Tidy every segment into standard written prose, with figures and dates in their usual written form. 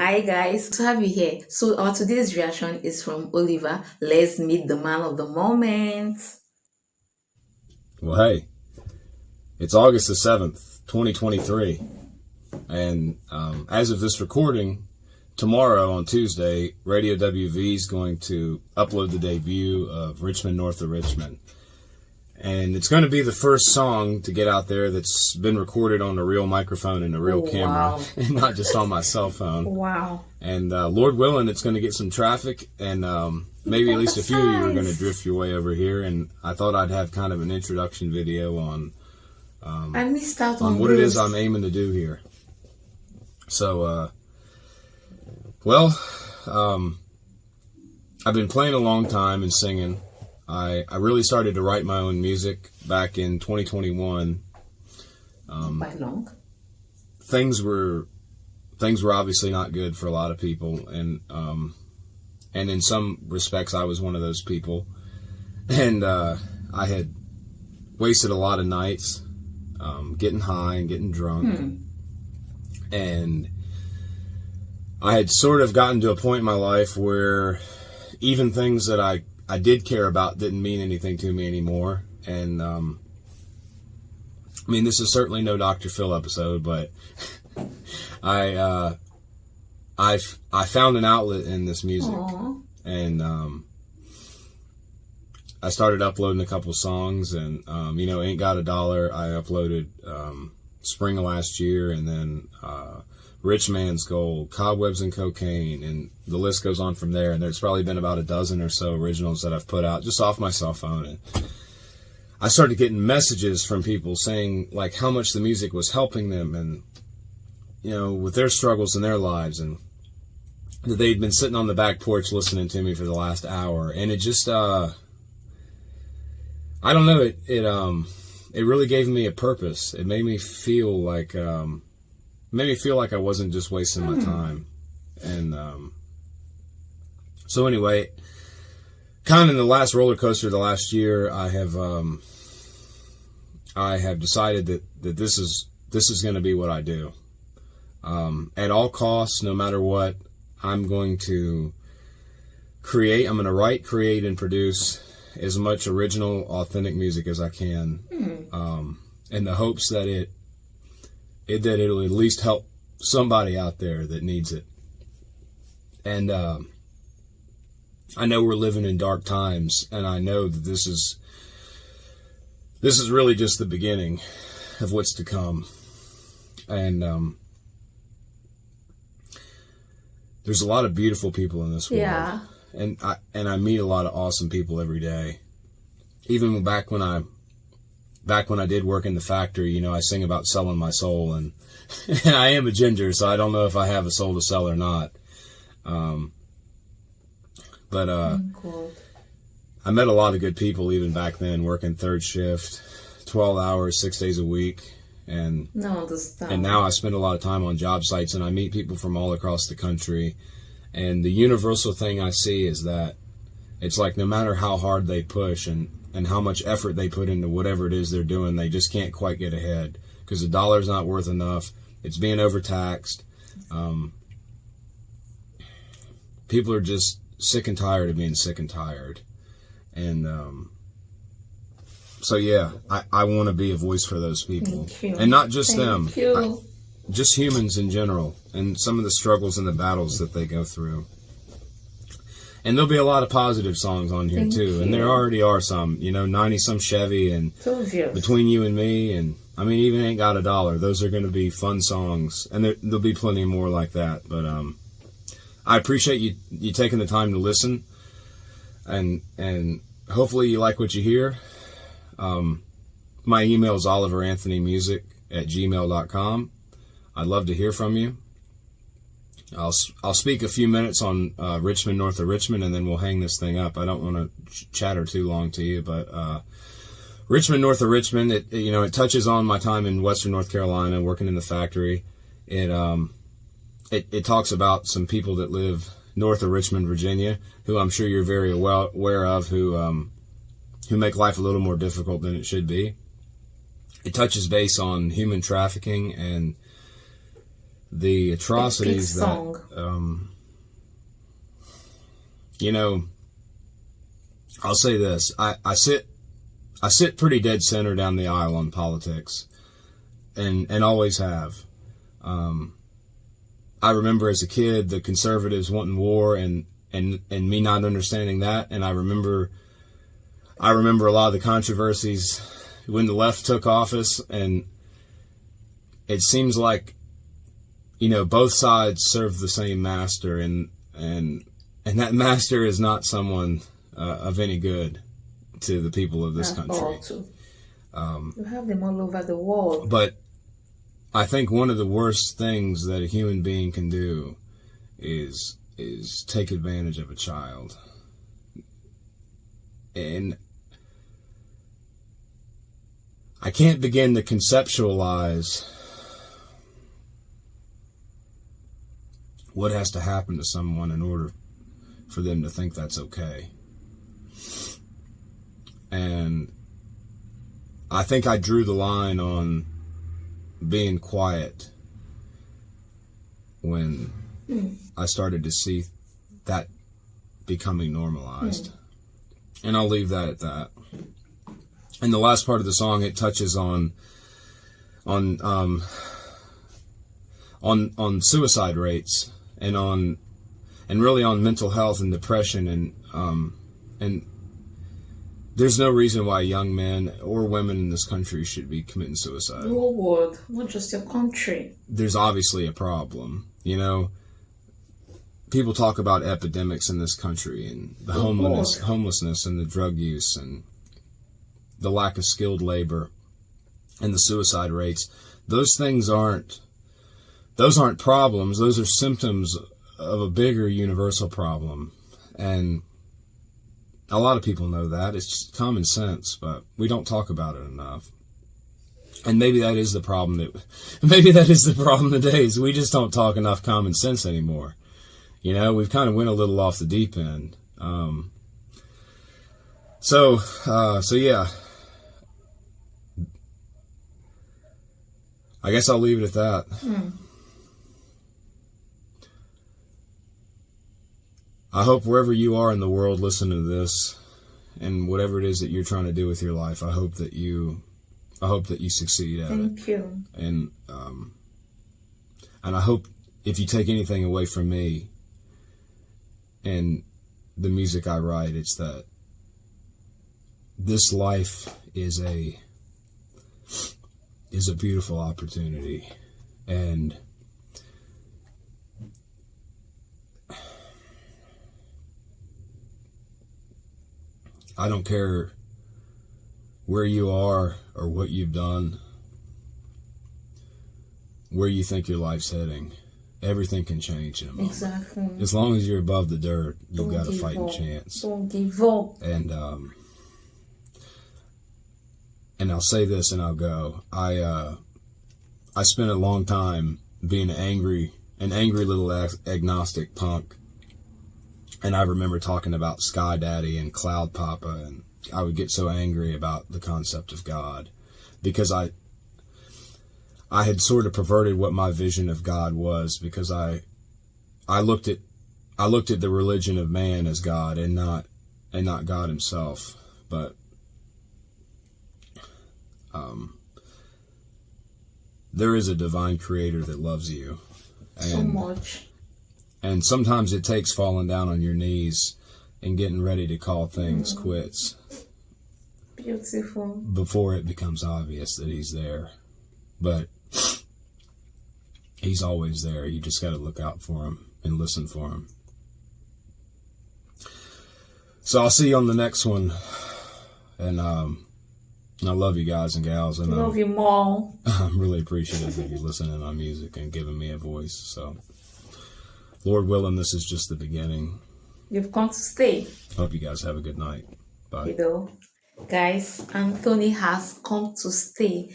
Hi guys, to have you here. So our today's reaction is from Oliver. Let's meet the man of the moment. Well, hey, it's August the 7th, 2023. And as of this recording, tomorrow on Tuesday, Radio WV is going to upload the debut of Richmond North of Richmond. And it's going to be the first song to get out there that's been recorded on a real microphone and a real camera, Wow. and not just on my cell phone. Wow. And Lord willing, it's going to get some traffic, and maybe at least a few of you are going to drift your way over here. And I thought I'd have kind of an introduction video on I missed out on what it this. is I'm aiming to do here. So, I've been playing a long time and singing. I really started to write my own music back in 2021. Quite long. Things were obviously not good for a lot of people, and in some respects I was one of those people, and I had wasted a lot of nights getting high and getting drunk, and I had sort of gotten to a point in my life where even things that I did care about didn't mean anything to me anymore. And I mean, this is certainly no Dr. Phil episode, but I found an outlet in this music. Aww. And I started uploading a couple songs, and Ain't Got a Dollar I uploaded spring of last year, and then Rich Man's Gold, Cobwebs and Cocaine, and the list goes on from there. And there's probably been about a dozen or so originals that I've put out just off my cell phone. And I started getting messages from people saying like how much the music was helping them, and with their struggles in their lives, and that they'd been sitting on the back porch listening to me for the last hour. And it just I don't know, it really gave me a purpose. It made me feel like I wasn't just wasting my time. And so anyway, kind of in the last roller coaster of the last year, I have decided that this is going to be what I do. At all costs, no matter what, I'm going to create. I'm going to write, create, and produce as much original, authentic music as I can, in the hopes that it'll at least help somebody out there that needs it. And I know we're living in dark times, and I know that this is really just the beginning of what's to come. And there's a lot of beautiful people in this world. Yeah. And I meet a lot of awesome people every day. Even back when I did work in the factory, I sing about selling my soul, and I am a ginger, so I don't know if I have a soul to sell or not. Cool. I met a lot of good people even back then, working third shift, 12 hours, 6 days a week. And No, understand. And now I spend a lot of time on job sites, and I meet people from all across the country. And the universal thing I see is that it's like no matter how hard they push and how much effort they put into whatever it is they're doing, they just can't quite get ahead because the dollar's not worth enough. It's being overtaxed. People are just sick and tired of being sick and tired. And so, yeah, I want to be a voice for those people. Thank you. And not just Thank them. you. Just humans in general, and some of the struggles and the battles that they go through. And there'll be a lot of positive songs on here, Thank too. you. And there already are some, 90-some Chevy, and Told you. Between You and Me, and I mean, even Ain't Got a Dollar. Those are going to be fun songs, and there'll be plenty more like that. But I appreciate you taking the time to listen, and hopefully you like what you hear. My email is oliveranthonymusic@gmail.com. I'd love to hear from you. I'll speak a few minutes on Richmond North of Richmond, and then we'll hang this thing up. I don't want to chatter too long to you, but Richmond North of Richmond, it touches on my time in Western North Carolina, working in the factory. It talks about some people that live north of Richmond, Virginia, who I'm sure you're very well aware of, who make life a little more difficult than it should be. It touches base on human trafficking and the atrocities that, song. you know, I'll say this. I sit pretty dead center down the aisle on politics, and always have. I remember as a kid the conservatives wanting war and me not understanding that, and I remember a lot of the controversies when the left took office, and it seems like, you know, both sides serve the same master, and that master is not someone of any good to the people of this country. You have them all over the world. But I think one of the worst things that a human being can do is take advantage of a child. And I can't begin to conceptualize what has to happen to someone in order for them to think that's okay. And I think I drew the line on being quiet when I started to see that becoming normalized. And I'll leave that at that. In the last part of the song, it touches on suicide rates and really on mental health and depression, and there's no reason why young men or women in this country should be committing suicide. The whole world, not just your country. There's obviously a problem. You know, people talk about epidemics in this country and the homelessness and the drug use and the lack of skilled labor and the suicide rates. Those things aren't problems. Those are symptoms of a bigger universal problem. And a lot of people know that. It's just common sense, but we don't talk about it enough. And maybe that is the problem today, is we just don't talk enough common sense anymore. You know, we've kind of went a little off the deep end. So yeah. I guess I'll leave it at that. I hope wherever you are in the world listening to this, and whatever it is that you're trying to do with your life, I hope that you succeed at it. Thank you. And I hope if you take anything away from me and the music I write, it's that this life is a beautiful opportunity, and I don't care where you are or what you've done, where you think your life's heading. Everything can change in a moment. Exactly. As long as you're above the dirt, you've got a fighting chance. Don't give up. And I'll say this and I'll go. I spent a long time being an angry little agnostic punk. And I remember talking about Sky Daddy and Cloud Papa, and I would get so angry about the concept of God because I had sort of perverted what my vision of God was, because I looked at the religion of man as God and not God himself. But there is a divine creator that loves you So much. And sometimes it takes falling down on your knees and getting ready to call things quits. Beautiful. Before it becomes obvious that he's there. But he's always there. You just got to look out for him and listen for him. So I'll see you on the next one. And I love you guys and gals. And Love you more. I'm really appreciative of you listening to my music and giving me a voice. So, Lord willing, this is just the beginning. You've come to stay. Hope you guys have a good night. Bye. You know, guys, Anthony has come to stay.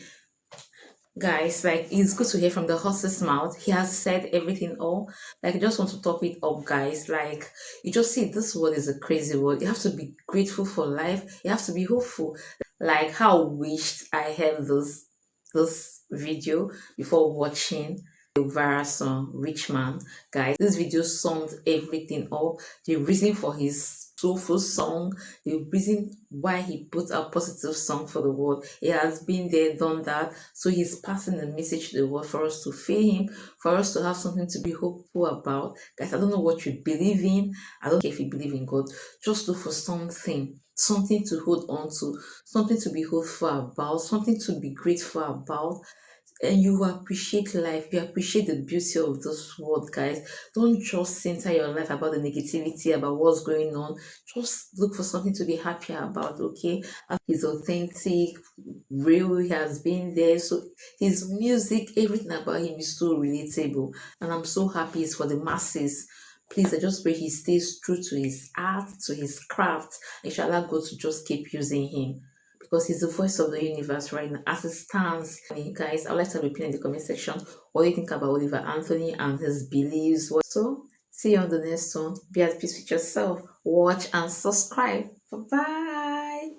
Guys, like, it's good to hear from the horse's mouth. He has said everything all. Like, I just want to top it up, guys. Like, you just see this world is a crazy world. You have to be grateful for life. You have to be hopeful. Like, how I wished I had this video before watching the viral song Rich Man. Guys, this video summed everything up. The reason for his soulful song, the reason why he put a positive song for the world. He has been there, done that. So he's passing the message to the world for us to feel him, for us to have something to be hopeful about. Guys, I don't know what you believe in. I don't care if you believe in God. Just look for something to hold on to, something to be hopeful about, something to be grateful about, and you will appreciate life. You appreciate the beauty of this world, guys. Don't just center your life about the negativity, about what's going on. Just look for something to be happy about, okay? He's authentic, real, he has been there. So his music, everything about him is so relatable. And I'm so happy it's for the masses. Please, I just pray he stays true to his art, to his craft. Inshallah, God to just keep using him, because he's the voice of the universe right now as it stands. Guys, I'd like to have a opinion in the comment section. What do you think about Oliver Anthony and his beliefs? So, see you on the next one. Be at peace with yourself. Watch and subscribe. Bye bye.